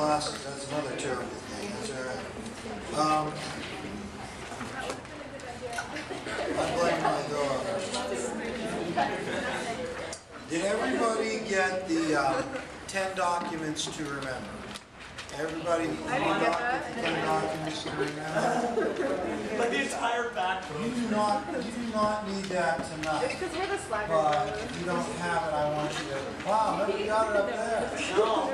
glasses, that's another terrible thing. That's all right. I blame my dog. Did everybody get the 10 documents to remember? Everybody get the 10 documents to remember? Like the entire back row. You do not need that tonight. Because we're the slackers. But if you don't have it, I want you to. Wow, look, you got it up there. No.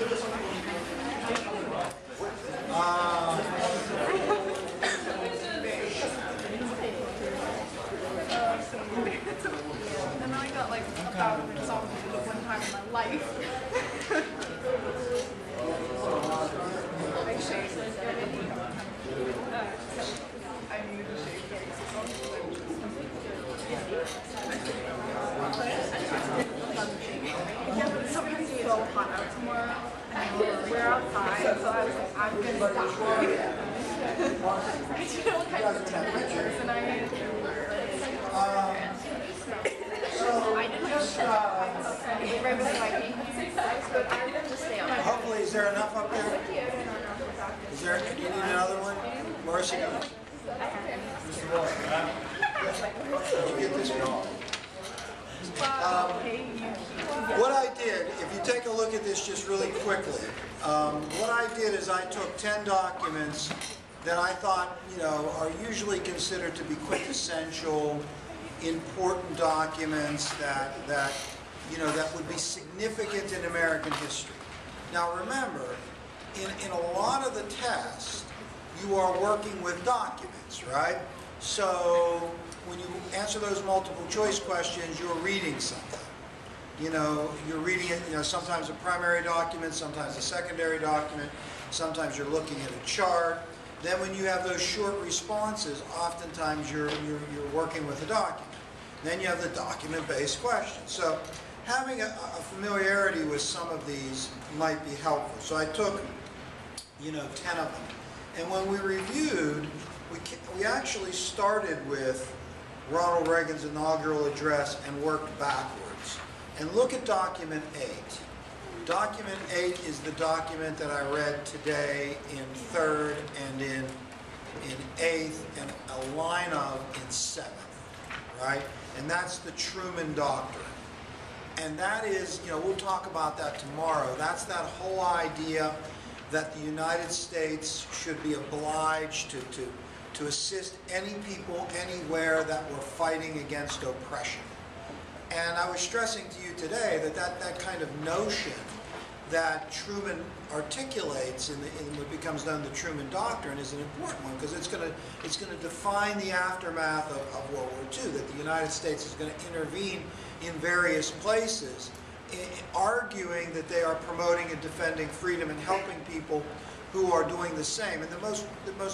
And then I got like about something one time in my life. I shaved like I need to shave yeah, but it's something so hot out tomorrow. And we're outside, so I was like, I'm gonna die. Because you know what kind of temperatures and I need to I did my shit. Right with my pink, but I'm going to stay on. Hopefully, is there enough up there? Is there? Do you need another one? Marcy? Did you get this one? What I did, if you take a look at this just really quickly, what I did is I took 10 documents that I thought, are usually considered to be quintessential, important documents that would be significant in American history. Now remember, in a lot of the tests, you are working with documents, right? So when you answer those multiple choice questions, you're reading something. You're reading it, sometimes a primary document, sometimes a secondary document, sometimes you're looking at a chart. Then when you have those short responses, oftentimes you're working with a document. Then you have the document-based questions. So having a familiarity with some of these might be helpful. So I took, 10 of them. And when we reviewed, we actually started with Ronald Reagan's inaugural address and worked backwards. And look at document 8. Document 8 is the document that I read today in 3rd and in 8th and a line of in 7th, right? And that's the Truman Doctrine. And that is, we'll talk about that tomorrow. That's that whole idea that the United States should be obliged to assist any people anywhere that were fighting against oppression. And I was stressing to you today that kind of notion that Truman articulates in what becomes known the Truman Doctrine is an important one, because it's going to define the aftermath of World War II, that the United States is going to intervene in various places, arguing that they are promoting and defending freedom and helping people who are doing the same. And the most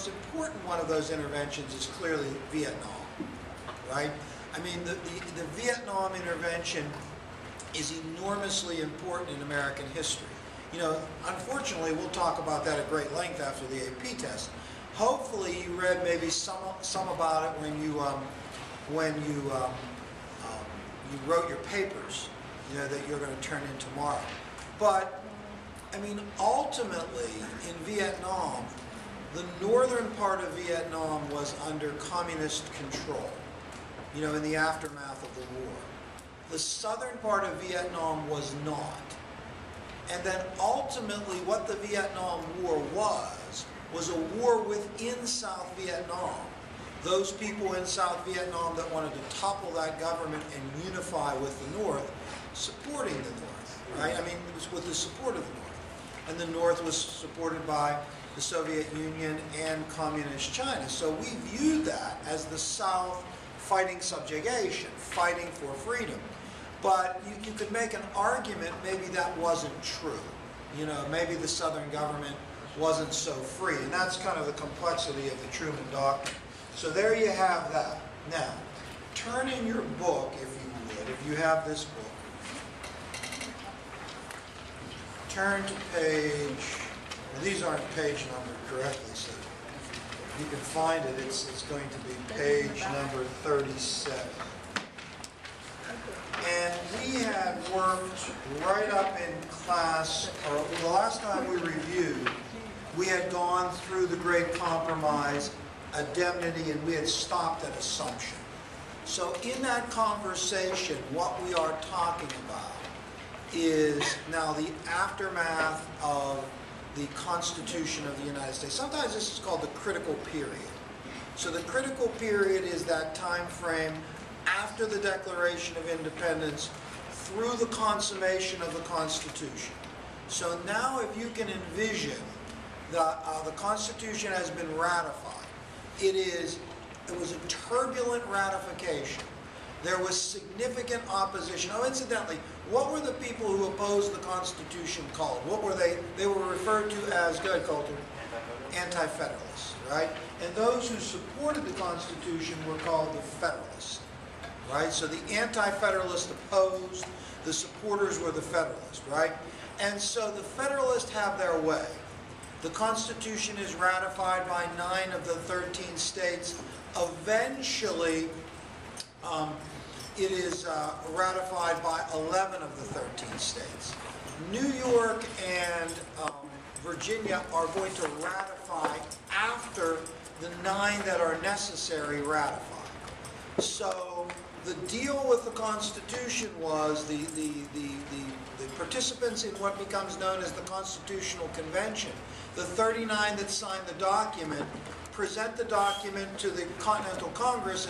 important one of those interventions is clearly Vietnam, right? I mean, the Vietnam intervention is enormously important in American history. Unfortunately, we'll talk about that at great length after the AP test. Hopefully, you read maybe some about it when you wrote your papers, that you're going to turn in tomorrow. But I mean, ultimately, in Vietnam, the northern part of Vietnam was under communist control, in the aftermath of the war. The southern part of Vietnam was not. And then ultimately what the Vietnam War was a war within South Vietnam. Those people in South Vietnam that wanted to topple that government and unify with the North, supporting the North, right? I mean, it was with the support of the North. And the North was supported by the Soviet Union and Communist China. So we viewed that as the South fighting subjugation, fighting for freedom. But you could make an argument maybe that wasn't true. Maybe the Southern government wasn't so free. And that's kind of the complexity of the Truman Doctrine. So there you have that. Now, turn in your book, if you would, if you have this book. Turn to page, well, these aren't page numbered correctly, so if you can find it, it's going to be page number 37. And we had worked right up in class, or the last time we reviewed, we had gone through the Great Compromise, indemnity, and we had stopped at assumption. So in that conversation, what we are talking about is now the aftermath of the Constitution of the United States. Sometimes this is called the critical period. So the critical period is that time frame after the Declaration of Independence through the consummation of the Constitution. So now if you can envision the Constitution has been ratified. It was a turbulent ratification. There was significant opposition. Oh, incidentally, what were the people who opposed the Constitution called? What were they? They were referred to as, go ahead, Coulter, anti-Federalists, right? And those who supported the Constitution were called the Federalists, right? So the anti-Federalists opposed, the supporters were the Federalists, right? And so the Federalists have their way. The Constitution is ratified by 9 of the 13 states. Eventually, it is ratified by 11 of the 13 states. New York and Virginia are going to ratify after the 9 that are necessary ratify. So the deal with the Constitution was the participants in what becomes known as the Constitutional Convention, the 39 that signed the document, present the document to the Continental Congress,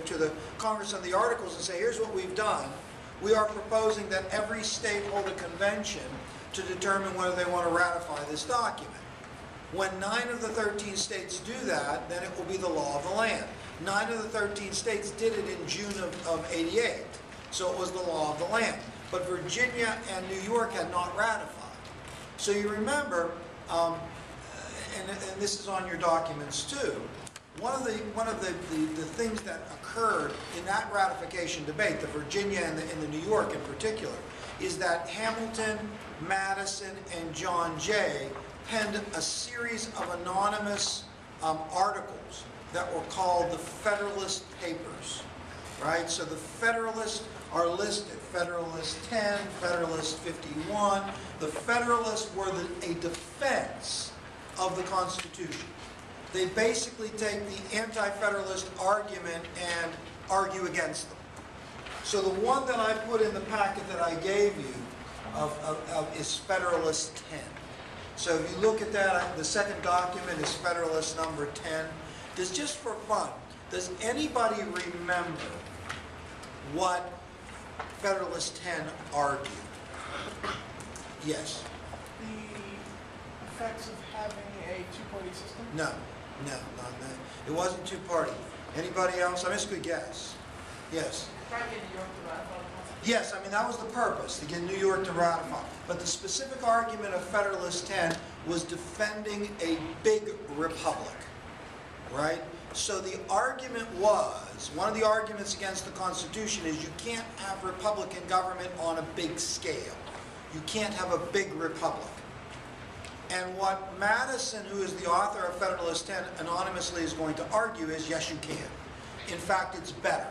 to the Congress and the Articles, and say, here's what we've done. We are proposing that every state hold a convention to determine whether they want to ratify this document. When 9 of the 13 states do that, then it will be the law of the land. 9 of the 13 states did it in June of '88, so it was the law of the land. But Virginia and New York had not ratified. So you remember, and this is on your documents too, one of the things that occurred in that ratification debate, the Virginia and the New York in particular, is that Hamilton, Madison, and John Jay penned a series of anonymous articles that were called the Federalist Papers, right? So the Federalists are listed, Federalist 10, Federalist 51. The Federalists were a defense of the Constitution. They basically take the anti-Federalist argument and argue against them. So the one that I put in the packet that I gave you is Federalist 10. So if you look at that, the second document is Federalist number 10. Just for fun, does anybody remember what Federalist 10 argued? Yes. The effects of having a two-party system? No, not that. It wasn't two-party. Anybody else? I mean, it's a good guess. Yes. Try to get New York to ratify the Constitution. Yes, I mean, that was the purpose, to get New York to ratify. But the specific argument of Federalist 10 was defending a big republic, right? So the argument was, one of the arguments against the Constitution is you can't have Republican government on a big scale. You can't have a big republic. And what Madison, who is the author of Federalist 10, anonymously is going to argue is, yes, you can. In fact, it's better.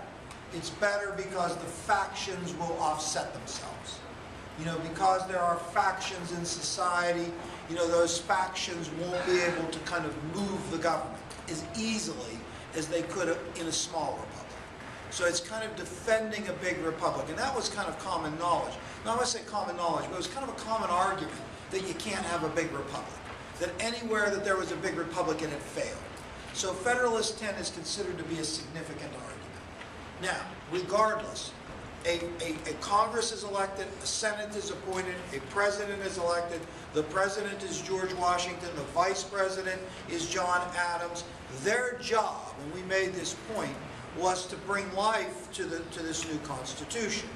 It's better because the factions will offset themselves. You know, because there are factions in society, you know, those factions won't be able to kind of move the government as easily as they could in a small republic. So it's kind of defending a big republic. And that was kind of common knowledge. Now, I want to say common knowledge, but it was kind of a common argument that you can't have a big republic. That anywhere that there was a big republic, it had failed. So Federalist 10 is considered to be a significant argument. Now, regardless, a Congress is elected, a Senate is appointed, a President is elected, the President is George Washington, the Vice President is John Adams. Their job, and we made this point, was to bring life to this new Constitution.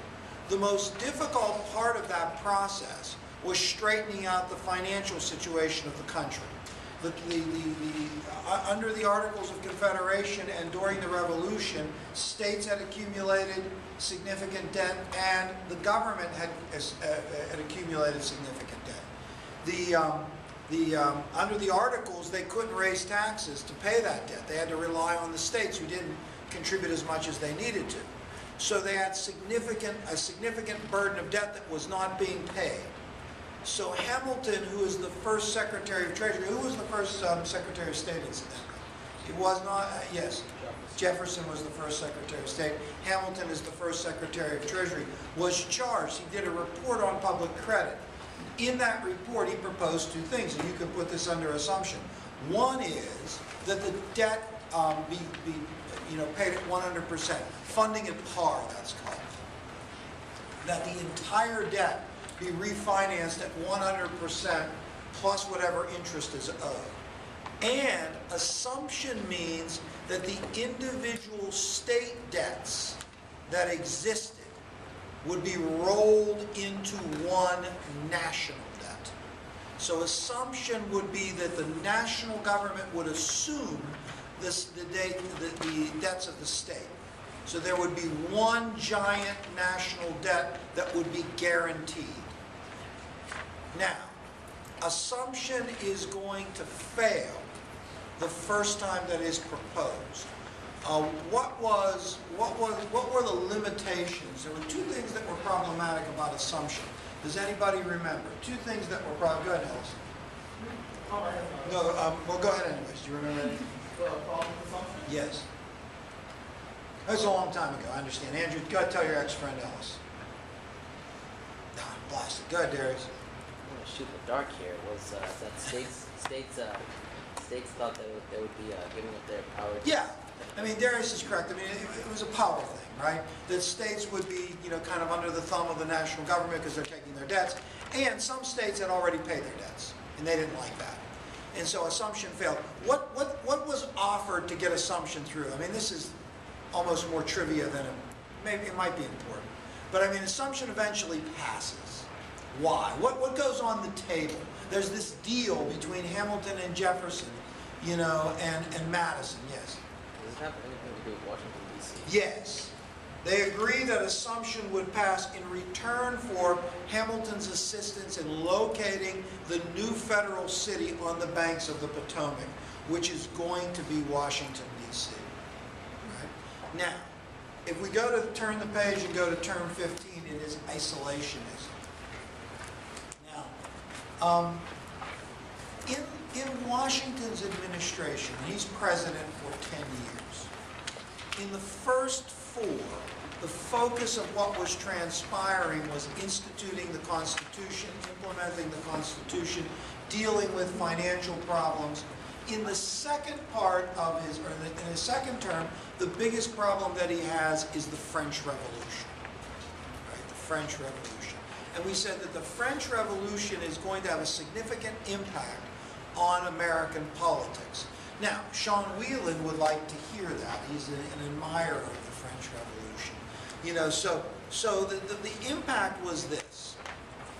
The most difficult part of that process was straightening out the financial situation of the country. Under the Articles of Confederation and during the Revolution, states had accumulated significant debt and the government had accumulated significant debt. Under the Articles, they couldn't raise taxes to pay that debt. They had to rely on the states who didn't contribute as much as they needed to. So they had a significant burden of debt that was not being paid. So Hamilton, who is the first Secretary of Treasury, who was the first Secretary of State incidentally? It was not, yes, Jefferson was the first Secretary of State. Hamilton is the first Secretary of Treasury, was charged. He did a report on public credit. In that report, he proposed two things, and you can put this under assumption. One is that the debt be paid at 100%, funding at par, that's called. That the entire debt be refinanced at 100% plus whatever interest is owed. And assumption means that the individual state debts that existed would be rolled into one national debt. So assumption would be that the national government would assume the debts of the state. So there would be one giant national debt that would be guaranteed. Now, assumption is going to fail the first time that is proposed. What were the limitations? There were two things that were problematic about assumption. Does anybody remember? Two things that were problematic. Go ahead, Alice. No, well, go ahead anyways. Do you remember anything? Yes. That was a long time ago, I understand. Andrew, go ahead, tell your ex-friend Alice. Nah, I'm blasted. Go ahead, Darius. I'm going to shoot the dark here. Was that states thought they would be giving up their power? Yeah. I mean, Darius is correct. I mean, it was a power thing, right? That states would be, kind of under the thumb of the national government because they're taking their debts. And some states had already paid their debts, and they didn't like that. And so assumption failed. What was offered to get assumption through? I mean, this is almost more trivia than it might be important. But I mean, assumption eventually passes. Why? What goes on the table? There's this deal between Hamilton and Jefferson, and Madison, yes. Does it have anything to do with Washington, D.C.? Yes. They agree that assumption would pass in return for Hamilton's assistance in locating the new federal city on the banks of the Potomac, which is going to be Washington, D.C. Right? Now, if we go to turn the page and go to term 15, it is isolationism. Now, in Washington's administration, he's president for 10 years. In the first 4, the focus of what was transpiring was instituting the Constitution, implementing the Constitution, dealing with financial problems. In the second part of in his second term, the biggest problem that he has is the French Revolution. Right, the French Revolution. And we said that the French Revolution is going to have a significant impact on American politics. Now, Sean Whelan would like to hear that. He's an admirer of the French Revolution. So the impact was this.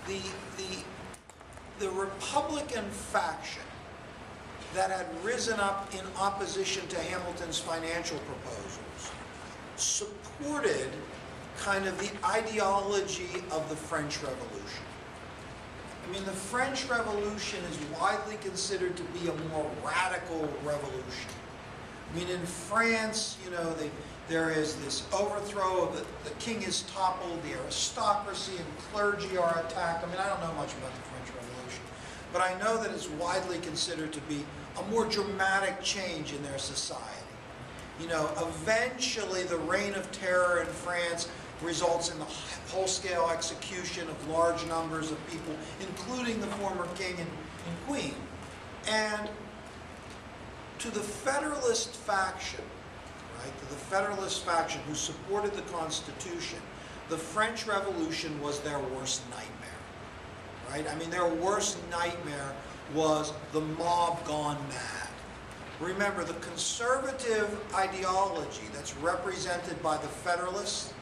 The Republican faction that had risen up in opposition to Hamilton's financial proposals supported kind of the ideology of the French Revolution. I mean, the French Revolution is widely considered to be a more radical revolution. I mean, in France, there is this overthrow of the king is toppled, the aristocracy and clergy are attacked. I mean, I don't know much about the French Revolution, but I know that it's widely considered to be a more dramatic change in their society. Eventually the reign of terror in France results in the whole-scale execution of large numbers of people, including the former king and queen. And to the Federalist faction, right, to the Federalist faction who supported the Constitution, the French Revolution was their worst nightmare, right? I mean, their worst nightmare was the mob gone mad. Remember, the conservative ideology that's represented by the Federalists,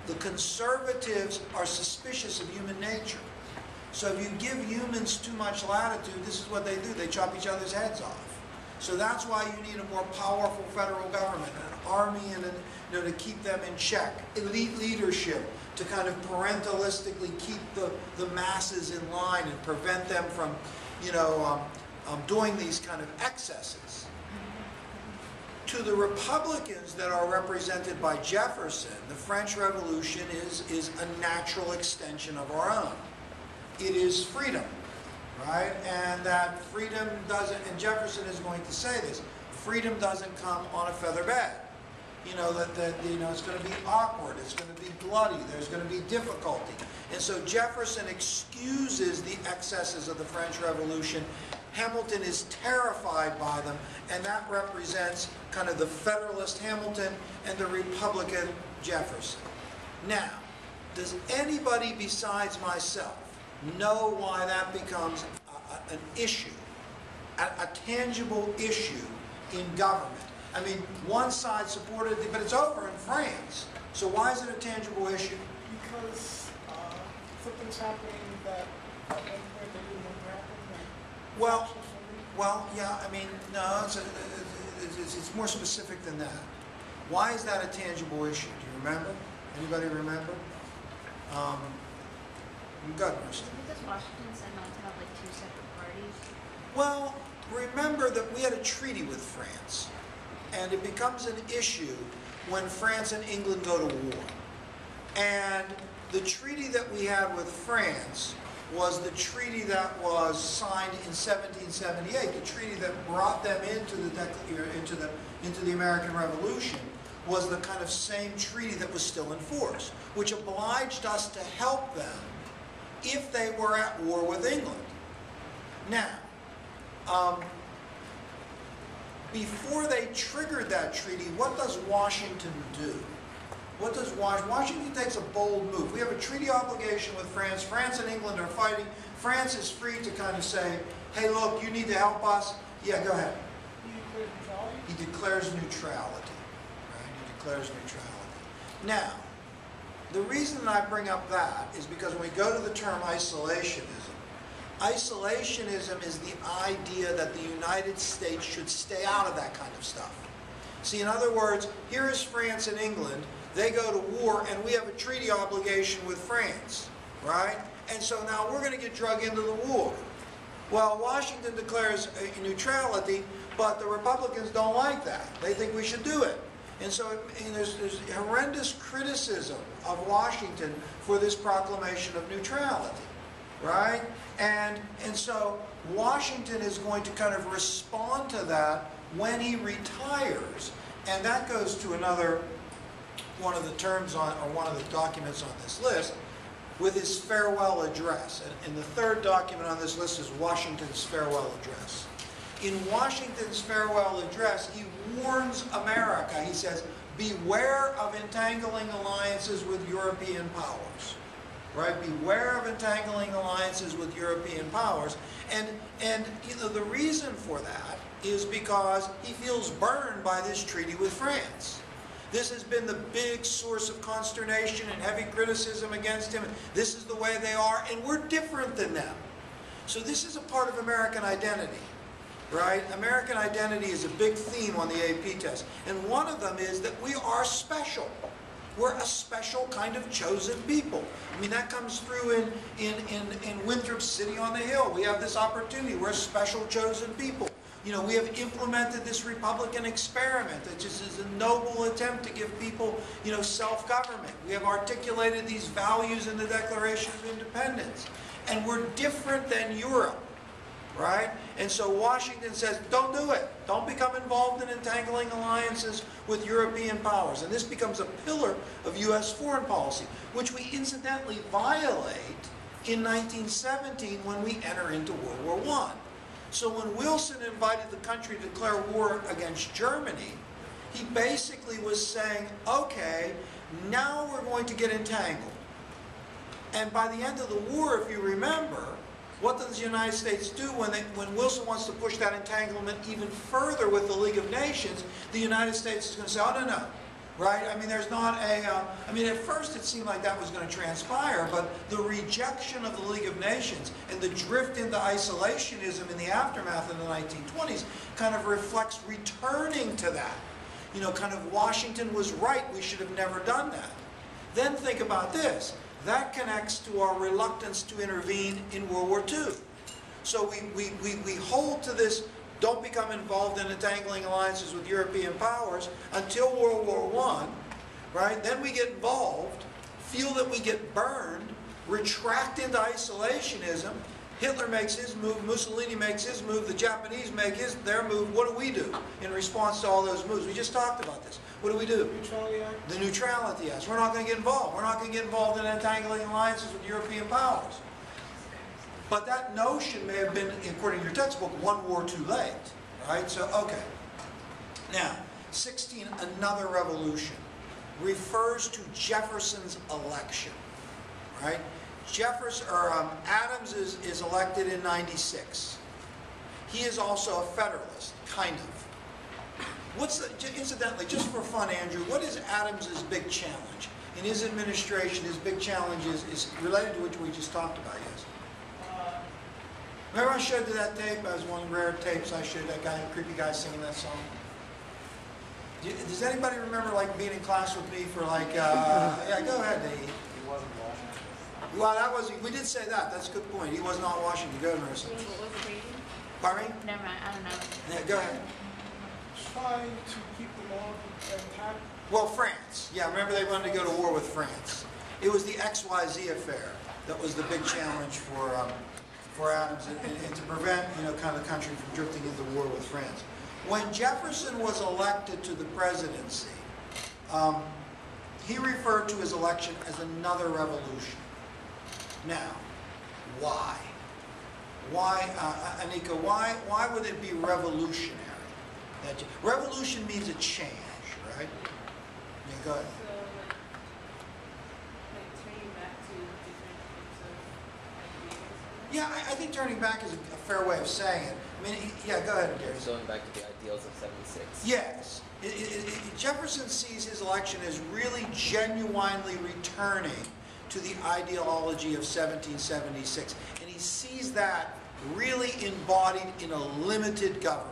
the conservatives are suspicious of human nature. So if you give humans too much latitude, this is what they do. They chop each other's heads off. So that's why you need a more powerful federal government, an army, and to keep them in check. Elite leadership to kind of parentalistically keep the masses in line and prevent them from, doing these kind of excesses. To the Republicans that are represented by Jefferson, the French Revolution is a natural extension of our own. It is freedom, right? And that freedom doesn't, and Jefferson is going to say this, freedom doesn't come on a feather bed. You know, it's going to be awkward, it's going to be bloody, there's going to be difficulty. And so Jefferson excuses the excesses of the French Revolution. Hamilton is terrified by them, and that represents kind of the Federalist Hamilton and the Republican Jefferson. Now, does anybody besides myself know why that becomes an issue, a tangible issue in government? I mean, one side supported it, but it's over in France. So why is it a tangible issue? Because something's happening that at one point they didn't want to happen. Well, yeah, I mean, no, it's more specific than that. Why is that a tangible issue? Do you remember? Anybody remember? Go ahead, Marcel. Does Washington decide not to have like two separate parties? Well, remember that we had a treaty with France, and it becomes an issue when France and England go to war. And the treaty that we had with France was the treaty that was signed in 1778, the treaty that brought them into the American Revolution was the kind of same treaty that was still in force, which obliged us to help them if they were at war with England. Now, before they triggered that treaty, what does Washington do? What does Washington takes a bold move. We have a treaty obligation with France. France and England are fighting. France is free to kind of say, hey, look, you need to help us. Yeah, go ahead. He declares neutrality. Right? He declares neutrality. Now, the reason I bring up that is because when we go to the term isolationism, isolationism is the idea that the United States should stay out of that kind of stuff. See, in other words, here is France and England. They go to war, and we have a treaty obligation with France, right? And so now we're going to get drug into the war. Well, Washington declares neutrality, but the Republicans don't like that. They think we should do it. And so there's horrendous criticism of Washington for this proclamation of neutrality, right? And so Washington is going to kind of respond to that when he retires. And that goes to another one of the terms on, or one of the documents on this list, with his farewell address. And the third document on this list is Washington's farewell address. In Washington's farewell address, he warns America. He says, beware of entangling alliances with European powers. Right? Beware of entangling alliances with European powers. And you know, the reason for that is because he feels burned by this treaty with France. This has been the big source of consternation and heavy criticism against him. This is the way they are, and we're different than them. So this is a part of American identity, right? American identity is a big theme on the AP test. And one of them is that we are special. We're a special kind of chosen people. I mean, that comes through in Winthrop City on the Hill. We have this opportunity. We're a special chosen people. You know, we have implemented this Republican experiment that just is a noble attempt to give people, you know, self-government. We have articulated these values in the Declaration of Independence. And we're different than Europe, right? And so Washington says, don't do it. Don't become involved in entangling alliances with European powers. And this becomes a pillar of U.S. foreign policy, which we incidentally violate in 1917 when we enter into World War I. So when Wilson invited the country to declare war against Germany, he basically was saying, okay, now we're going to get entangled. And by the end of the war, if you remember, what does the United States do when Wilson wants to push that entanglement even further with the League of Nations? The United States is going to say, oh, no. Right? I mean, there's not a, I mean, at first it seemed like that was going to transpire, but the rejection of the League of Nations and the drift into isolationism in the aftermath of the 1920s kind of reflects returning to that. You know, kind of Washington was right, we should have never done that. Then think about this. That connects to our reluctance to intervene in World War II. So we hold to this don't become involved in entangling alliances with European powers until World War I, right? Then we get involved, feel that we get burned, retract into isolationism. Hitler makes his move, Mussolini makes his move, the Japanese make their move. What do we do in response to all those moves? We just talked about this. What do we do? Neutrality Act. The Neutrality Act. We're not going to get involved. We're not going to get involved in entangling alliances with European powers. But that notion may have been, according to your textbook, one war too late. Right? So, okay. Now, 16, another revolution, refers to Jefferson's election. Right? Adams is elected in 96. He is also a Federalist, kind of. Incidentally, just for fun, Andrew, what is Adams's big challenge? In his administration, his big challenge is related to what we just talked about, yes? Remember I showed you that tape? That was one of the rare tapes I showed, that guy, creepy guy singing that song. Does anybody remember like being in class with me for like, yeah, go ahead, Dave. He wasn't watching. Well, that was, we did say that. That's a good point. He was not Washington governor or something. What was the rating? Pardon me? Never mind, I don't know. Yeah, go ahead. Trying to keep them all intact. Well, France. Yeah, remember they wanted to go to war with France. It was the XYZ affair that was the big challenge for Adams and to prevent, kind of the country from drifting into war with France. When Jefferson was elected to the presidency, he referred to his election as another revolution. Now, why? Why, Anika, why would it be revolutionary? Revolution means a change, right? Yeah, go ahead. So, like turning back to different types of ideas? Yeah, I think turning back is a fair way of saying it. I mean, yeah, go ahead, Gary. Going back to the ideals of 76. Yes. Jefferson sees his election as really genuinely returning to the ideology of 1776. And he sees that really embodied in a limited government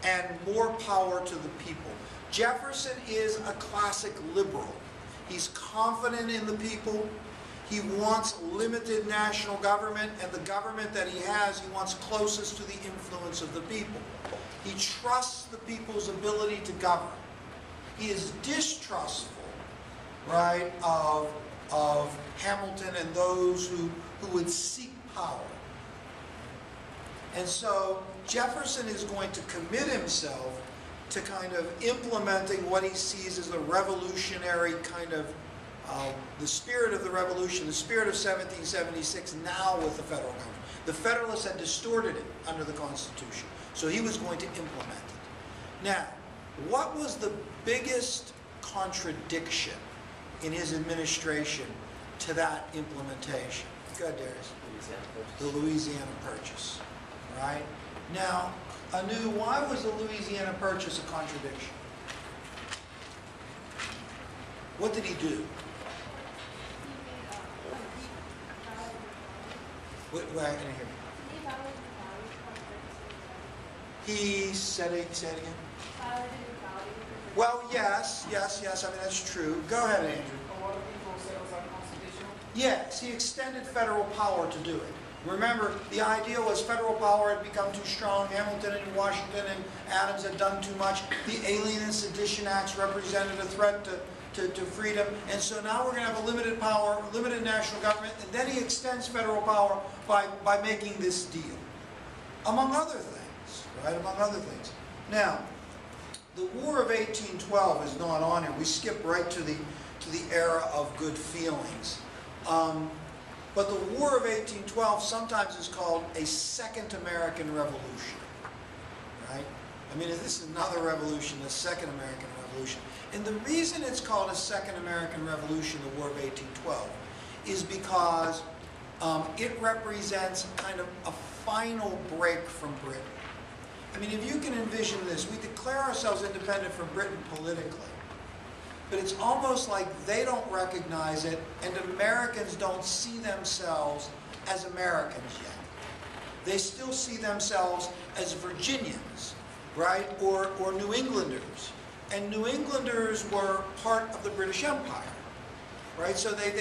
and more power to the people. Jefferson is a classic liberal. He's confident in the people. He wants limited national government, and the government that he has, he wants closest to the influence of the people. He trusts the people's ability to govern. He is distrustful, right, of Hamilton and those who would seek power. And so Jefferson is going to commit himself to kind of implementing what he sees as a revolutionary kind of, the spirit of the revolution, the spirit of 1776 now with the federal government. The Federalists had distorted it under the Constitution, so he was going to implement it. Now, what was the biggest contradiction in his administration to that implementation? Go ahead, Darius. The Louisiana Purchase, right? Now, Anu, why was the Louisiana Purchase a contradiction? What did he do? Wait, I can hear you. He said it again? Well, yes. I mean, that's true. Go ahead, Andrew. A lot of people say it was unconstitutional. Yes, he extended federal power to do it. Remember, the idea was federal power had become too strong. Hamilton and Washington and Adams had done too much. The Alien and Sedition Acts represented a threat to freedom. And so now we're going to have a limited power, limited national government. And then he extends federal power by making this deal. Among other things, right? Among other things. Now, the War of 1812 is not on here. We skip right to the era of good feelings. But the War of 1812 sometimes is called a Second American Revolution, right? I mean, this is another revolution, the Second American Revolution. And the reason it's called a Second American Revolution, the War of 1812, is because it represents kind of a final break from Britain. I mean, if you can envision this, we declare ourselves independent from Britain politically. But it's almost like they don't recognize it, and Americans don't see themselves as Americans yet. They still see themselves as Virginians, right? Or New Englanders. And New Englanders were part of the British Empire, right? So they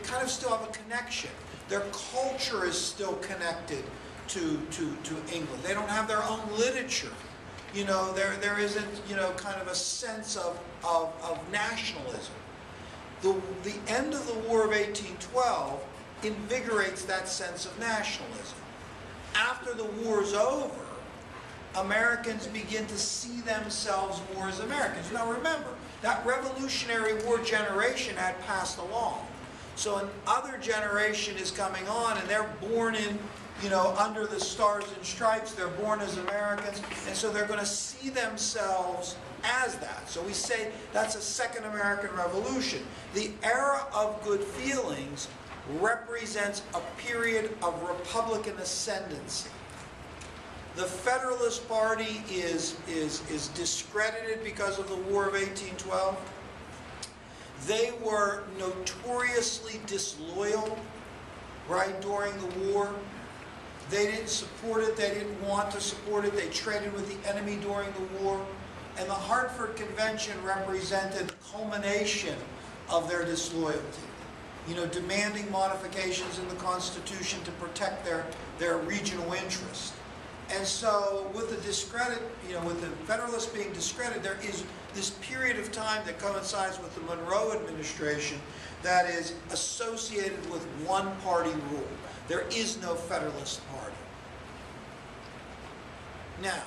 kind of still have a connection. Their culture is still connected to England. They don't have their own literature. You know, there isn't, you know, kind of a sense of nationalism. The end of the War of 1812 invigorates that sense of nationalism. After the war's over, Americans begin to see themselves more as Americans. Now remember, that Revolutionary War generation had passed along. So another generation is coming on, and they're born in, you know, under the stars and stripes. They're born as Americans, and so they're going to see themselves as that. So we say that's a second American Revolution. The era of good feelings represents a period of Republican ascendancy. The Federalist Party is discredited because of the War of 1812. They were notoriously disloyal, right, during the war. They didn't support it. They didn't want to support it. They traded with the enemy during the war. And the Hartford Convention represented the culmination of their disloyalty. You know, demanding modifications in the Constitution to protect their regional interest. And so with the discredit, you know, with the Federalists being discredited, there is this period of time that coincides with the Monroe administration that is associated with one-party rule. There is no Federalist Party. Now,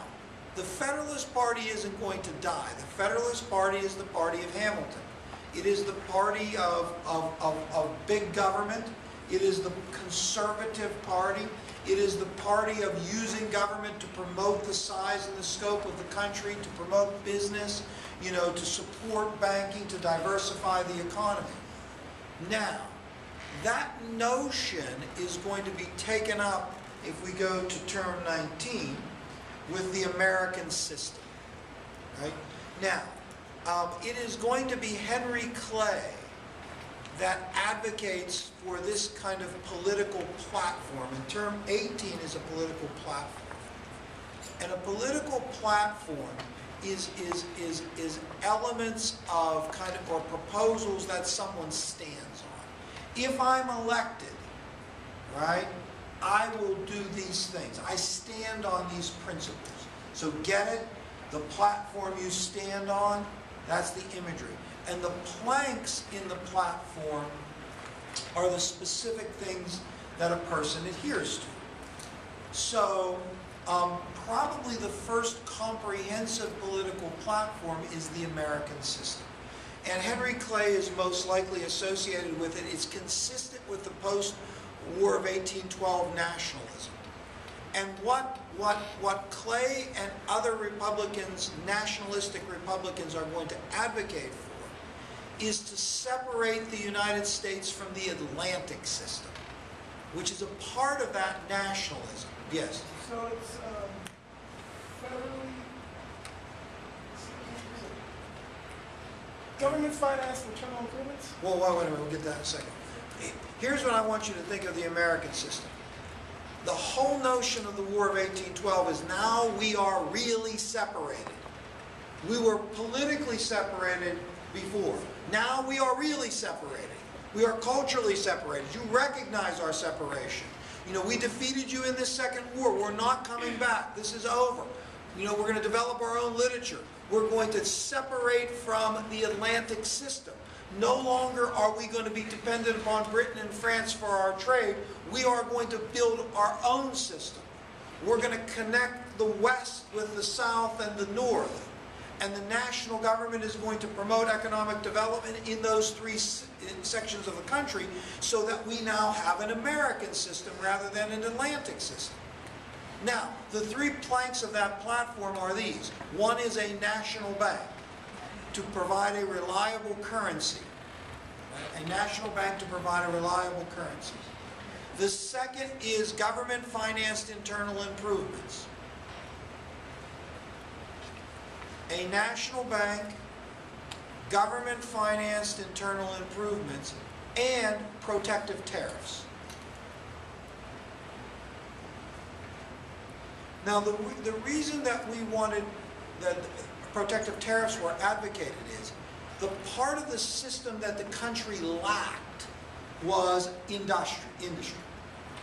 the Federalist Party isn't going to die. The Federalist Party is the party of Hamilton. It is the party of big government. It is the conservative party. It is the party of using government to promote the size and the scope of the country, to promote business, you know, to support banking, to diversify the economy. Now, that notion is going to be taken up, if we go to term 19, with the American system, right? Now, it is going to be Henry Clay that advocates for this kind of political platform. And term 18 is a political platform. And a political platform is elements of kind of, or proposals that someone stands on. If I'm elected, right, I will do these things. I stand on these principles. So get it? The platform you stand on, that's the imagery. And the planks in the platform are the specific things that a person adheres to. So probably the first comprehensive political platform is the American system. And Henry Clay is most likely associated with it. It's consistent with the post-War of 1812 nationalism. And what Clay and other Republicans, nationalistic Republicans, are going to advocate for is to separate the United States from the Atlantic system, which is a part of that nationalism. Yes? So it's federally government financed internal improvements? Well, wait a minute, we'll get that in a second. Here's what I want you to think of the American system. The whole notion of the War of 1812 is now we are really separated. We were politically separated before. Now we are really separated. We are culturally separated. You recognize our separation. You know, we defeated you in this second war. We're not coming back. This is over. You know, we're going to develop our own literature. We're going to separate from the Atlantic system. No longer are we going to be dependent upon Britain and France for our trade. We are going to build our own system. We're going to connect the West with the South and the North. And the national government is going to promote economic development in those three sections of the country so that we now have an American system rather than an Atlantic system. Now, the three planks of that platform are these. One is a national bank to provide a reliable currency. A national bank to provide a reliable currency. The second is government-financed internal improvements. A national bank, government-financed internal improvements, and protective tariffs. Now, the reason that we wanted that protective tariffs were advocated is the part of the system that the country lacked was industry.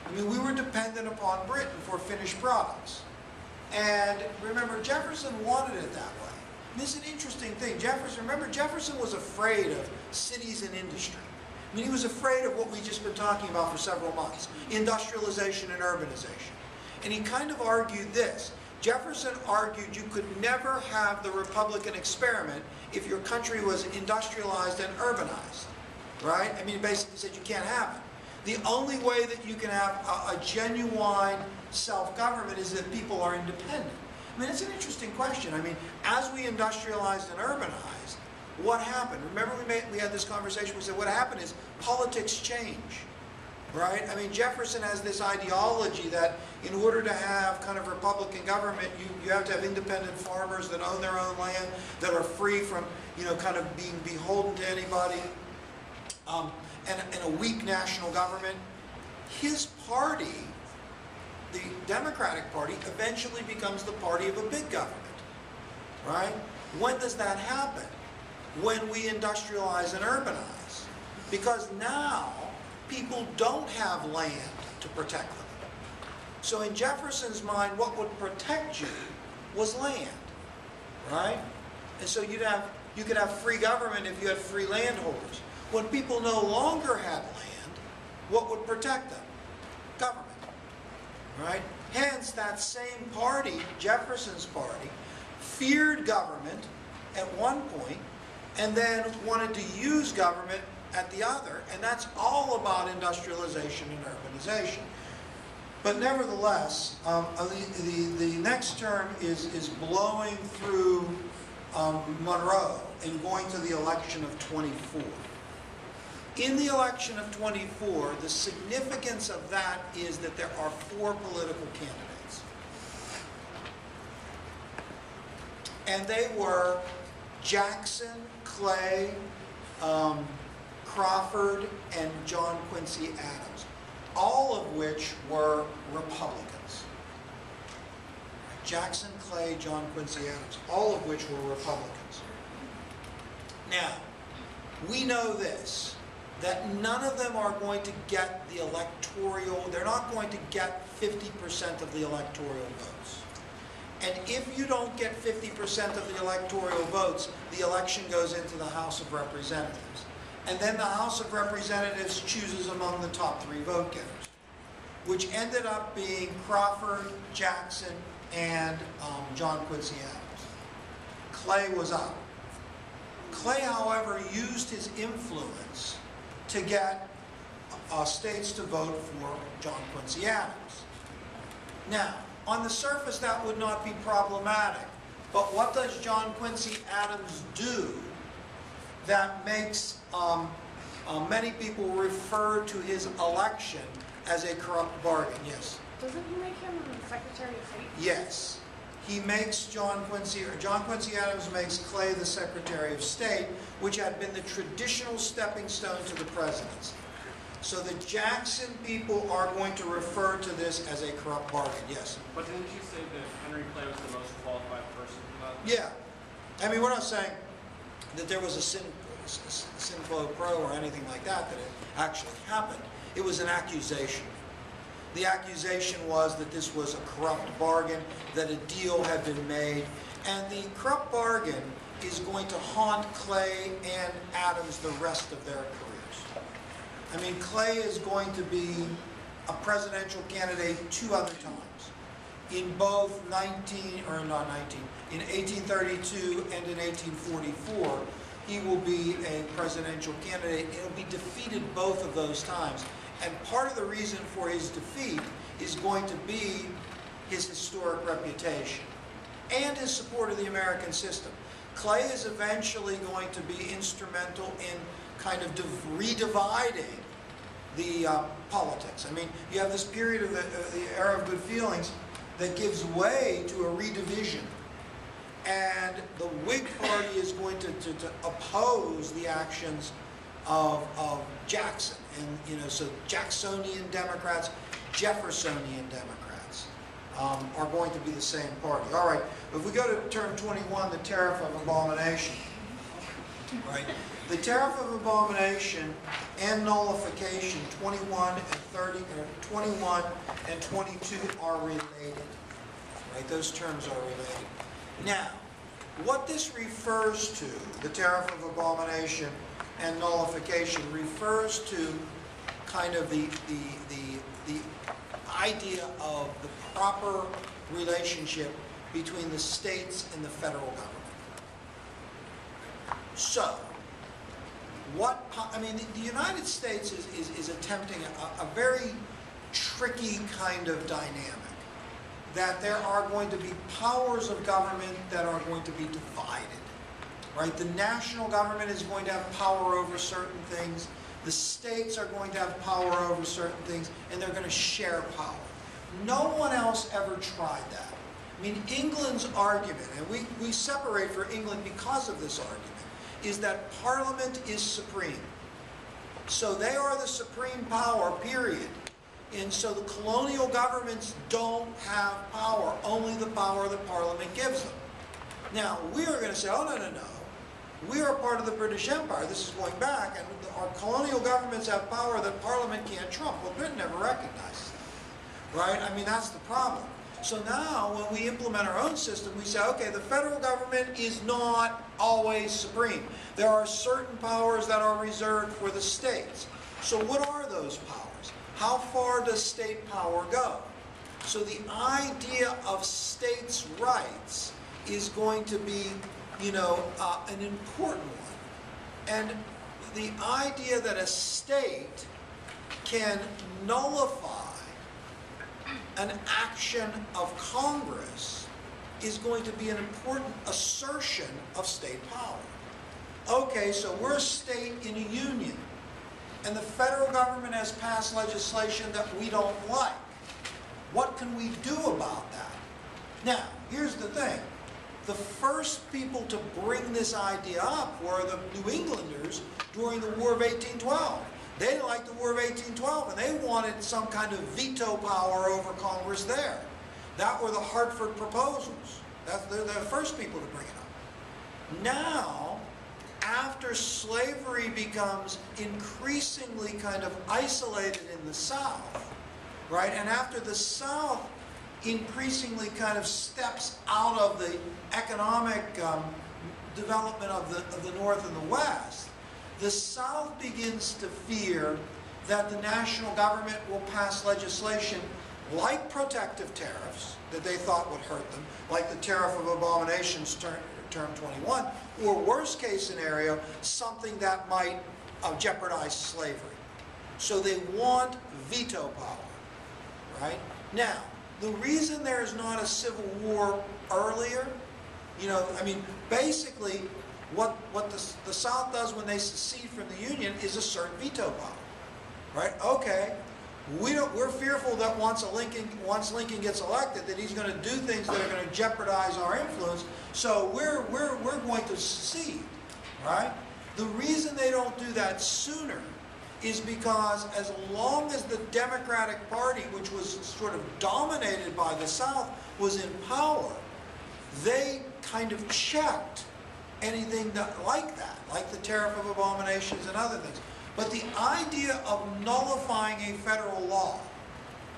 I mean, we were dependent upon Britain for finished products. And remember, Jefferson wanted it that way. And this is an interesting thing. Jefferson was afraid of cities and industry. I mean, he was afraid of what we've just been talking about for several months, industrialization and urbanization. And he kind of argued this. Jefferson argued you could never have the Republican experiment if your country was industrialized and urbanized, right? I mean, he basically said you can't have it. The only way that you can have a genuine self-government is that people are independent. I mean, it's an interesting question. I mean, as we industrialized and urbanized, what happened? Remember we had this conversation, we said what happened is politics change, right? I mean, Jefferson has this ideology that in order to have kind of Republican government, you have to have independent farmers that own their own land, that are free from, you know, kind of being beholden to anybody, and a weak national government. His party, the Democratic Party, eventually becomes the party of a big government, right? When does that happen? When we industrialize and urbanize. Because now people don't have land to protect them. So in Jefferson's mind, what would protect you was land, right? And so you could have free government if you had free landholders. When people no longer had land, what would protect them? Government, right? Hence, that same party, Jefferson's party, feared government at one point and then wanted to use government at the other, and that's all about industrialization and urbanization. But nevertheless, the next term is blowing through Monroe and going to the election of 24. In the election of 24, the significance of that is that there are 4 political candidates. And they were Jackson, Clay, Crawford, and John Quincy Adams, all of which were Republicans. Jackson, Clay, John Quincy Adams, all of which were Republicans. Now, we know this, that none of them are going to get the electoral, they're not going to get 50% of the electoral votes. And if you don't get 50% of the electoral votes, the election goes into the House of Representatives. And then the House of Representatives chooses among the top 3 vote getters, which ended up being Crawford, Jackson, and John Quincy Adams. Clay was out. Clay, however, used his influence to get states to vote for John Quincy Adams. Now, on the surface, that would not be problematic. But what does John Quincy Adams do that makes many people refer to his election as a corrupt bargain? Yes? Doesn't he make him Secretary of State? Yes. He makes John Quincy Adams makes Clay the Secretary of State, which had been the traditional stepping stone to the presidency. So the Jackson people are going to refer to this as a corrupt bargain. Yes? But didn't you say that Henry Clay was the most qualified person for that? Yeah. I mean, we're not saying that there was a sin quo pro or anything like that it actually happened. It was an accusation. The accusation was that this was a corrupt bargain, that a deal had been made, and the corrupt bargain is going to haunt Clay and Adams the rest of their careers. I mean, Clay is going to be a presidential candidate 2 other times. In both in 1832 and in 1844, he will be a presidential candidate. He'll be defeated both of those times. And part of the reason for his defeat is going to be his historic reputation and his support of the American system. Clay is eventually going to be instrumental in kind of redividing the politics. I mean, you have this period of the era of good feelings that gives way to a redivision. And the Whig Party is going to oppose the actions of Jackson. And, so Jacksonian Democrats, Jeffersonian Democrats are going to be the same party. All right, if we go to term 21, the tariff of abomination. right? The tariff of abomination and nullification, 21 and 30, or 21 and 22 are related, right? Those terms are related. Now, what this refers to, the tariff of abomination and nullification, refers to kind of the idea of the proper relationship between the states and the federal government. So, the United States is attempting a very tricky kind of dynamic, that there are going to be powers of government that are going to be divided, right? The national government is going to have power over certain things, the states are going to have power over certain things, and they're going to share power. No one else ever tried that. I mean, England's argument, and we separate for England because of this argument, is that Parliament is supreme. So they are the supreme power, period. And so the colonial governments don't have power, only the power that Parliament gives them. Now, we are going to say, oh, no, no, no. We are part of the British Empire. This is going back, and our colonial governments have power that Parliament can't trump. Well, Britain never recognizes that, right? I mean, that's the problem. So now, when we implement our own system, we say, okay, the federal government is not always supreme. There are certain powers that are reserved for the states. So what are those powers? How far does state power go? So the idea of states' rights is going to be, an important one. And the idea that a state can nullify an action of Congress is going to be an important assertion of state power. Okay, so we're a state in a union, and the federal government has passed legislation that we don't like. What can we do about that? Now, here's the thing. The first people to bring this idea up were the New Englanders during the War of 1812. They didn't like the War of 1812, and they wanted some kind of veto power over Congress there. That were the Hartford Proposals. They're the first people to bring it up. Now, after slavery becomes increasingly kind of isolated in the South, right, and after the South increasingly kind of steps out of the economic development of the North and the West, the South begins to fear that the national government will pass legislation like protective tariffs that they thought would hurt them, like the tariff of abominations, term 21, or worst case scenario, something that might jeopardize slavery. So they want veto power, right? Now, the reason there is not a civil war earlier, basically, what the South does when they secede from the Union is assert veto power, right? Okay, we're fearful that once Lincoln gets elected, that he's going to do things that are going to jeopardize our influence. So we're going to secede, right? The reason they don't do that sooner is because as long as the Democratic Party, which was sort of dominated by the South, was in power, they kind of checked anything like that, like the tariff of abominations and other things. But the idea of nullifying a federal law,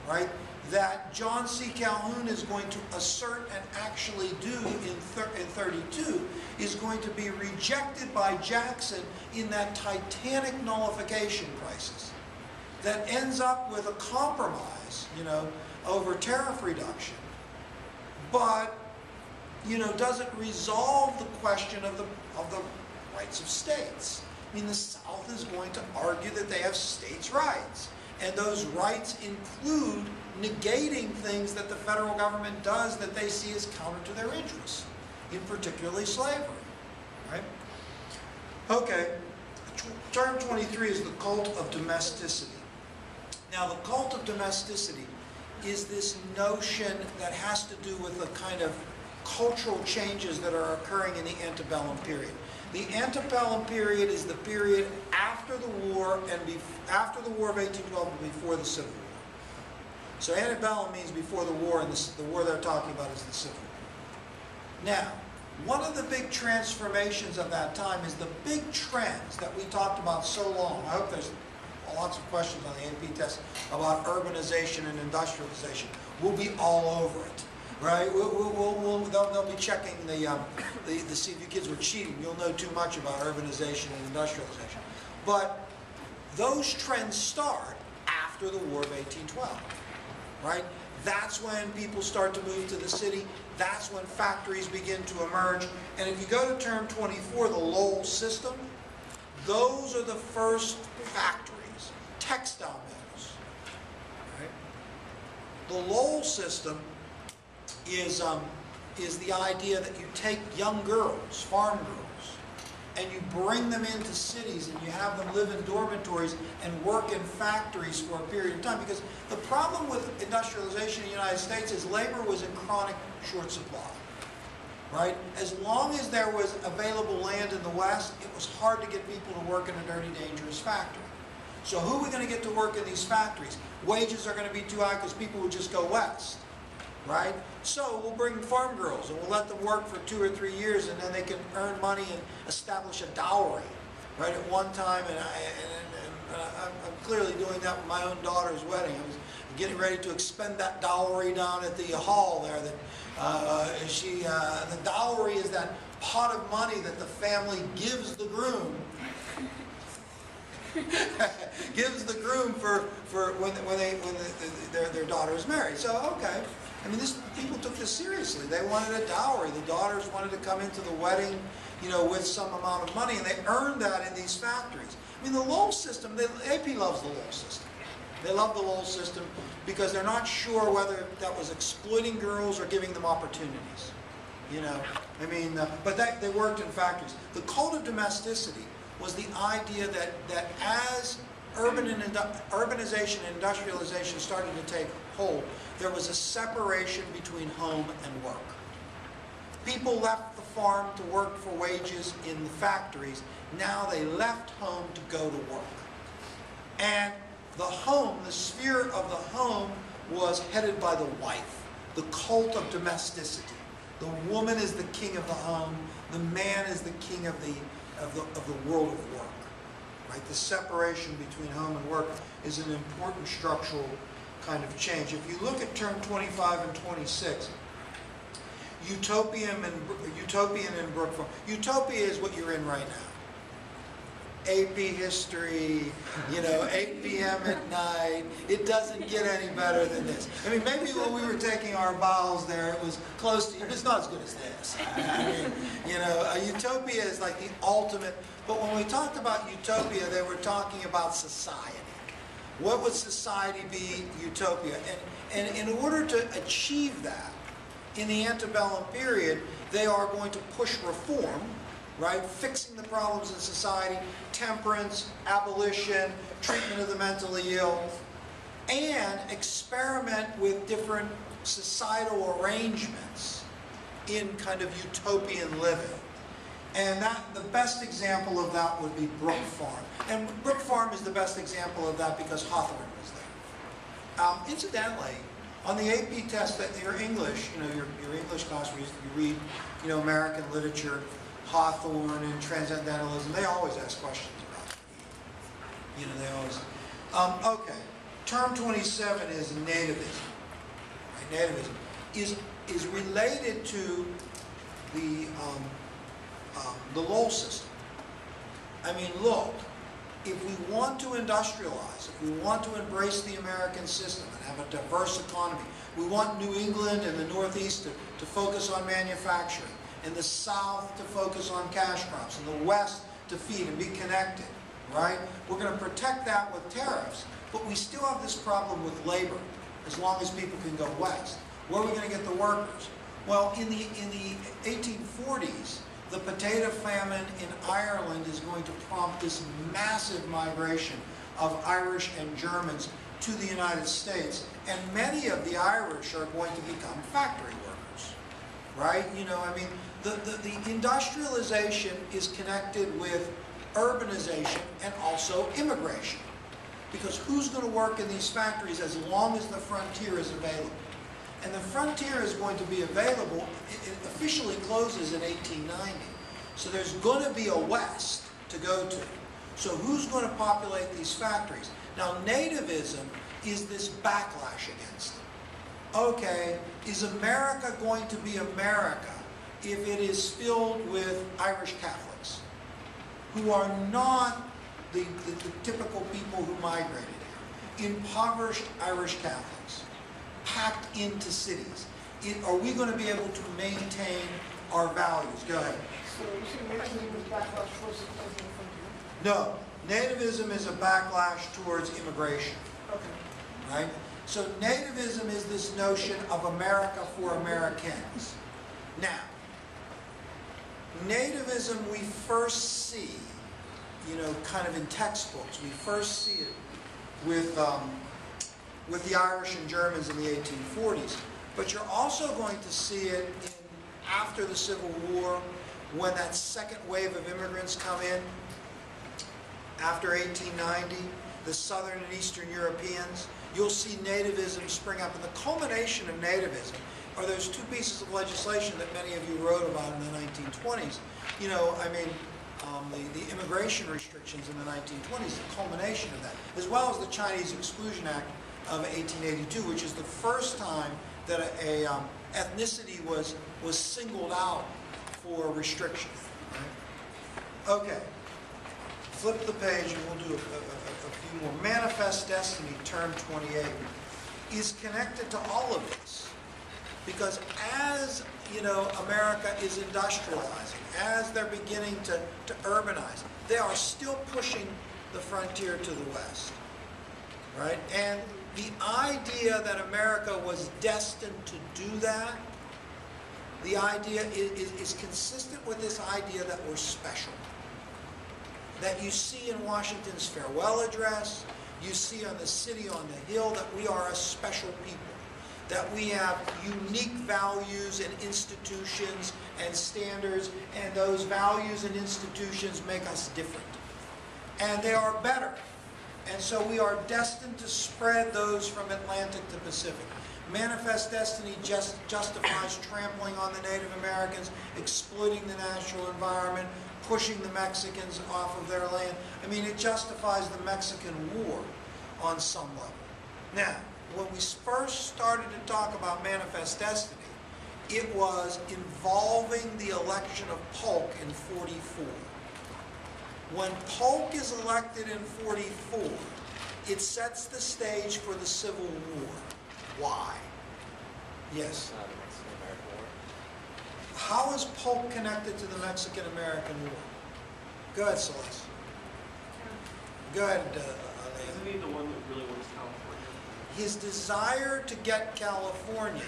right, that John C. Calhoun is going to assert and actually do in 32 is going to be rejected by Jackson in that titanic nullification crisis that ends up with a compromise, over tariff reduction, but doesn't resolve the question of the rights of states. I mean, the South is going to argue that they have states' rights, and those rights include negating things that the federal government does that they see as counter to their interests, in particularly slavery, right? Okay, term 23 is the cult of domesticity. Now, the cult of domesticity is this notion that has to do with the kind of cultural changes that are occurring in the antebellum period. The antebellum period is the period after the war and after the War of 1812 and before the Civil War. So antebellum means before the war, and the war they're talking about is the Civil War. Now, One of the big transformations of that time is the big trends that we talked about so long. I hope there's lots of questions on the AP test about urbanization and industrialization. We'll be all over it, right? They'll be checking the see if you kids were cheating. You'll know too much about urbanization and industrialization. But those trends start after the War of 1812, right? That's when people start to move to the city. That's when factories begin to emerge. And if you go to term 24, the Lowell system, those are the first factories, textile mills. Right? The Lowell system is the idea that you take young girls, farm girls, and you bring them into cities and you have them live in dormitories and work in factories for a period of time. Because the problem with industrialization in the United States is labor was in chronic short supply. Right? As long as there was available land in the West, it was hard to get people to work in a dirty, dangerous factory. So who are we going to get to work in these factories? Wages are going to be too high because people would just go west. Right? So we'll bring farm girls and we'll let them work for 2 or 3 years, and then they can earn money and establish a dowry. Right? At one time, and I'm clearly doing that with my own daughter's wedding. I was getting ready to expend that dowry down at the hall there. The dowry is that pot of money that the family gives the groom. Gives the groom for when their daughter is married. So okay, I mean, people took this seriously. They wanted a dowry. The daughters wanted to come into the wedding, you know, with some amount of money, and they earned that in these factories. I mean, the Lowell system. The AP loves the Lowell system. They love the Lowell system because they're not sure whether that was exploiting girls or giving them opportunities. You know, I mean, but they worked in factories. The cult of domesticity was the idea that as urbanization and industrialization started to take hold, there was a separation between home and work. People left the farm to work for wages in the factories. Now they left home to go to work. And the home, the sphere of the home, was headed by the wife. The cult of domesticity. The woman is the king of the home. The man is the king of the world of work. Right? The separation between home and work is an important structural kind of change. If you look at term 25 and 26, utopian and Brook Farm. Utopia is what you're in right now. AP history, you know, 8 p.m. at night. It doesn't get any better than this. I mean, maybe when we were taking our bowels there, it was close to, it's not as good as this. I mean, you know, a utopia is like the ultimate, but when we talked about utopia, they were talking about society. What would society be utopia? And in order to achieve that, in the antebellum period, they are going to push reform, right? Fixing the problems in society, temperance, abolition, treatment of the mentally ill, and experiment with different societal arrangements in kind of utopian living. And the best example of that would be Brook Farm. And Brook Farm is the best example of that because Hawthorne was there. Incidentally, on the AP test that your English, you know, your English class where you read, you know, American literature, Hawthorne and transcendentalism, they always ask questions about it. You know, they always. Okay, term 27 is nativism. Right? Nativism is related to the Lowell system. I mean, look, if we want to industrialize, if we want to embrace the American system and have a diverse economy, we want New England and the Northeast to focus on manufacturing, and the South to focus on cash crops, and the West to feed and be connected, right? We're going to protect that with tariffs, but we still have this problem with labor as long as people can go west. Where are we going to get the workers? Well, in the 1840s, the potato famine in Ireland is going to prompt this massive migration of Irish and Germans to the United States, and many of the Irish are going to become factory workers, right? You know, I mean, the industrialization is connected with urbanization and also immigration, because who's going to work in these factories as long as the frontier is available? And the frontier is going to be available, it officially closes in 1890. So there's going to be a west to go to. So who's going to populate these factories? Now nativism is this backlash against it. Okay, is America going to be America if it is filled with Irish Catholics who are not the typical people who migrated here? Impoverished Irish Catholics, packed into cities. Are we going to be able to maintain our values? Go ahead. So you see nativism is backlash towards the frontier? No, nativism is a backlash towards immigration, Okay. right? So nativism is this notion of America for Americans. Now, nativism we first see, you know, kind of in textbooks. We first see it with the Irish and Germans in the 1840s. But you're also going to see it after the Civil War, when that second wave of immigrants come in, after 1890, the Southern and Eastern Europeans, you'll see nativism spring up. And the culmination of nativism are those two pieces of legislation that many of you wrote about in the 1920s. You know, I mean, the immigration restrictions in the 1920s, the culmination of that, as well as the Chinese Exclusion Act of 1882, which is the first time that a ethnicity was singled out for restriction. Right? Okay, flip the page and we'll do a few more. Manifest Destiny, term 28, is connected to all of this. Because as, you know, America is industrializing, as they're beginning to urbanize, they are still pushing the frontier to the west, right? And the idea that America was destined to do that, the idea is consistent with this idea that we're special. That you see in Washington's farewell address, you see on the city on the hill, that we are a special people. That we have unique values and institutions and standards, and those values and institutions make us different. And they are better. And so we are destined to spread those from Atlantic to Pacific. Manifest Destiny justifies trampling on the Native Americans, exploiting the natural environment, pushing the Mexicans off of their land. I mean, it justifies the Mexican War on some level. Now, when we first started to talk about Manifest Destiny, it was involving the election of Polk in 44. When Polk is elected in 44, it sets the stage for the Civil War. Why? Yes? The Mexican-American War. How is Polk connected to the Mexican-American War? Go ahead, Celeste. Go ahead, Isn't he the one that really wants California? His desire to get California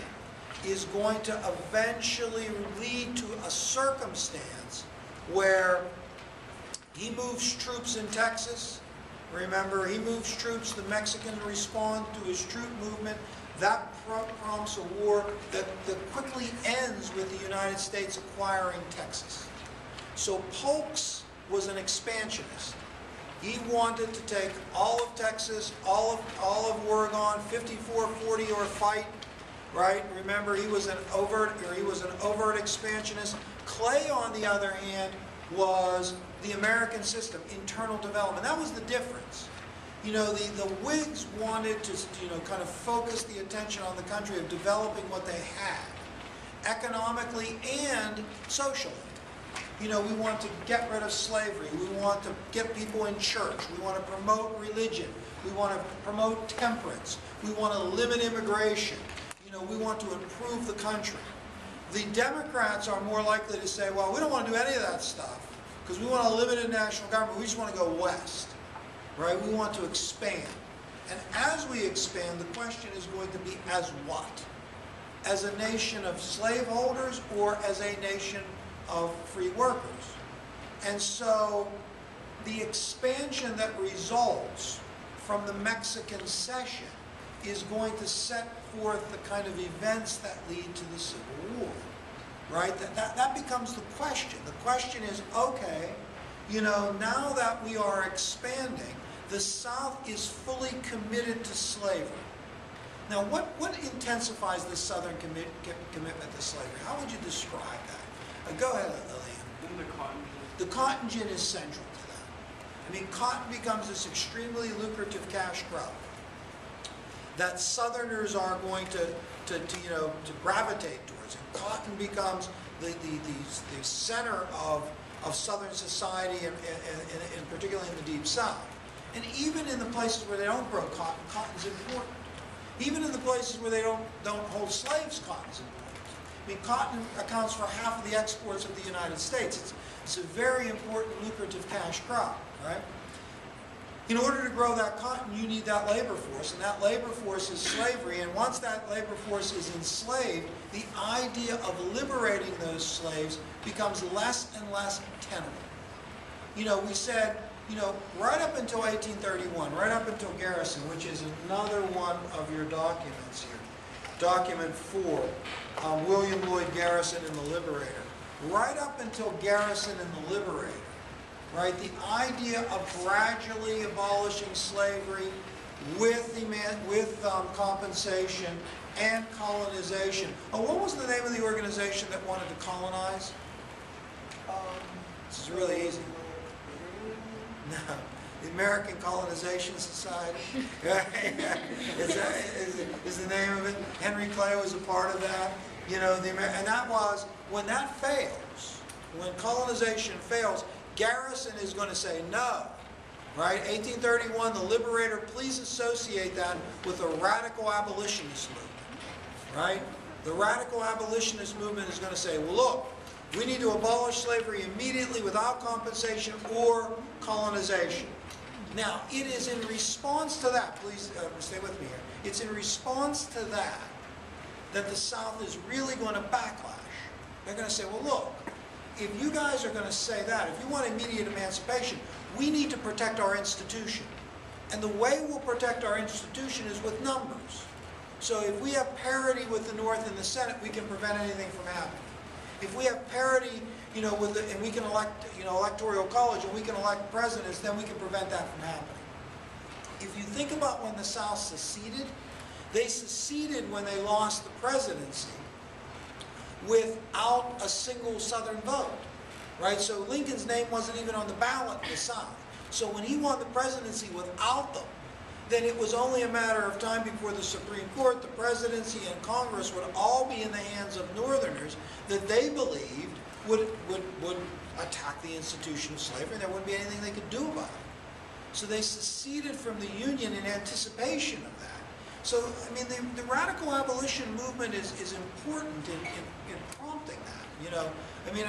is going to eventually lead to a circumstance where he moves troops in Texas. Remember, he moves troops, the Mexicans respond to his troop movement. That prompts a war that quickly ends with the United States acquiring Texas. So Polk's was an expansionist. He wanted to take all of Texas, all of Oregon, 54-40 or fight, right? Remember, he was an overt expansionist. Clay, on the other hand, was the American system, internal development. That was the difference. You know, the Whigs wanted to, you know, kind of focus the attention on the country of developing what they had, economically and socially. You know, we want to get rid of slavery. We want to get people in church. We want to promote religion. We want to promote temperance. We want to limit immigration. You know, we want to improve the country. The Democrats are more likely to say, well, we don't want to do any of that stuff because we want a limited national government. We just want to go west, right? We want to expand. And as we expand, the question is going to be as what? As a nation of slaveholders or as a nation of free workers? And so the expansion that results from the Mexican cession is going to set forth the kind of events that lead to the Civil War, right? That becomes the question. The question is, okay, you know, now that we are expanding, the South is fully committed to slavery. Now, what intensifies this Southern commitment to slavery? How would you describe that? Go ahead, Liam. Then the cotton gin. The cotton gin is central to that. I mean, cotton becomes this extremely lucrative cash crop that Southerners are going to gravitate towards. And cotton becomes the center of Southern society, and particularly in the Deep South. And even in the places where they don't grow cotton, cotton's important. Even in the places where they don't hold slaves, cotton's important. I mean, cotton accounts for half of the exports of the United States. It's a very important, lucrative cash crop, right? In order to grow that cotton, you need that labor force, and that labor force is slavery. And once that labor force is enslaved, the idea of liberating those slaves becomes less and less tenable. You know, we said, you know, right up until 1831, right up until Garrison, which is another one of your documents here, document 4, William Lloyd Garrison and the Liberator. Right up until Garrison and the Liberator, right, the idea of gradually abolishing slavery with compensation and colonization. Oh, what was the name of the organization that wanted to colonize? This is really easy. No, the American Colonization Society is the name of it. Henry Clay was a part of that. You know, and that was, when that fails, when colonization fails, Garrison is going to say no, right? 1831, the Liberator, please associate that with a radical abolitionist movement, right? The radical abolitionist movement is going to say, well, look, we need to abolish slavery immediately without compensation or colonization. Now, it is in response to that, please stay with me here, it's in response to that the South is really going to backlash. They're going to say, well, look, if you guys are going to say that, if you want immediate emancipation, we need to protect our institution. And the way we'll protect our institution is with numbers. So if we have parity with the North in the Senate, we can prevent anything from happening. If we have parity, you know, and we can elect, you know, electoral college, and we can elect presidents, then we can prevent that from happening. If you think about when the South seceded, they seceded when they lost the presidency without a single Southern vote, right? So Lincoln's name wasn't even on the ballot in the South. So when he won the presidency without them, then it was only a matter of time before the Supreme Court, the presidency, and Congress would all be in the hands of Northerners that they believed would attack the institution of slavery, and there wouldn't be anything they could do about it. So they seceded from the Union in anticipation of that. So, I mean, the radical abolition movement is important in prompting that, you know. I mean,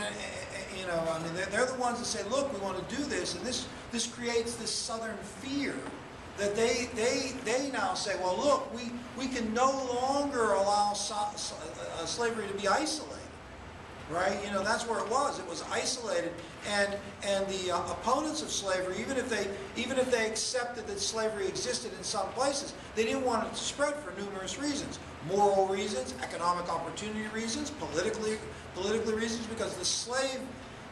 they're the ones that say, look, we want to do this, and this creates this Southern fear that they now say, well, look, we can no longer allow slavery to be isolated, right? You know, that's where it was. It was isolated, and the opponents of slavery, even if they accepted that slavery existed in some places, they didn't want it to spread for numerous reasons: moral reasons, economic opportunity reasons, politically reasons, because the slave,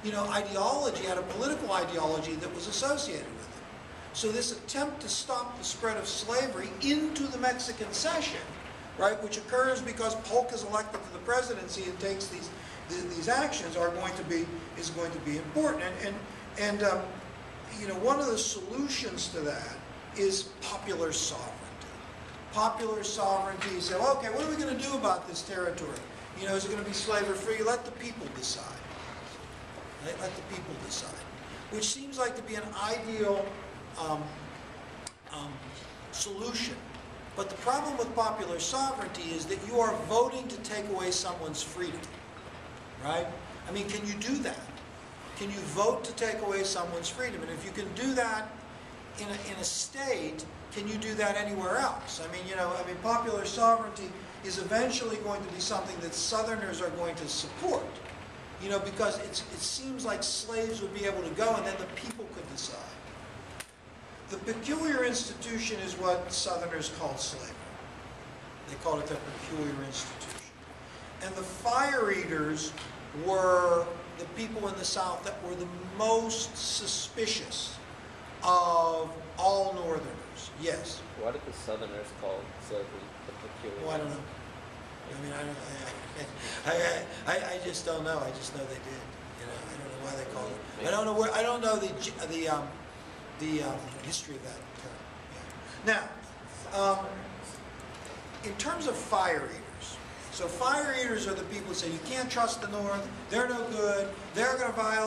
you know, ideology had a political ideology that was associated with it. So this attempt to stop the spread of slavery into the Mexican Cession, right, which occurs because Polk is elected to the presidency and takes these actions, is going to be important. And you know, one of the solutions to that is popular sovereignty. Popular sovereignty, you say, well, okay, what are we going to do about this territory? You know, is it going to be slavery-free? Let the people decide. Right? Let the people decide. Which seems like to be an ideal solution. But the problem with popular sovereignty is that you are voting to take away someone's freedom, right? I mean, can you do that? Can you vote to take away someone's freedom? And if you can do that in a state, can you do that anywhere else? I mean, you know, popular sovereignty is eventually going to be something that Southerners are going to support, you know, because it seems like slaves would be able to go and then the people could decide. The peculiar institution is what Southerners called slavery. They called it the peculiar institution. And the fire eaters were the people in the South that were the most suspicious of all Northerners. Yes. Why did the Southerners call slavery the peculiar? Well, I don't know. I mean, I just don't know. I just know they did. You know, I don't know why they called it. I don't know where. I don't know the history of that term. Yeah. Now, in terms of fire eaters, so fire eaters are the people who say you can't trust the North. They're no good. They're going to violate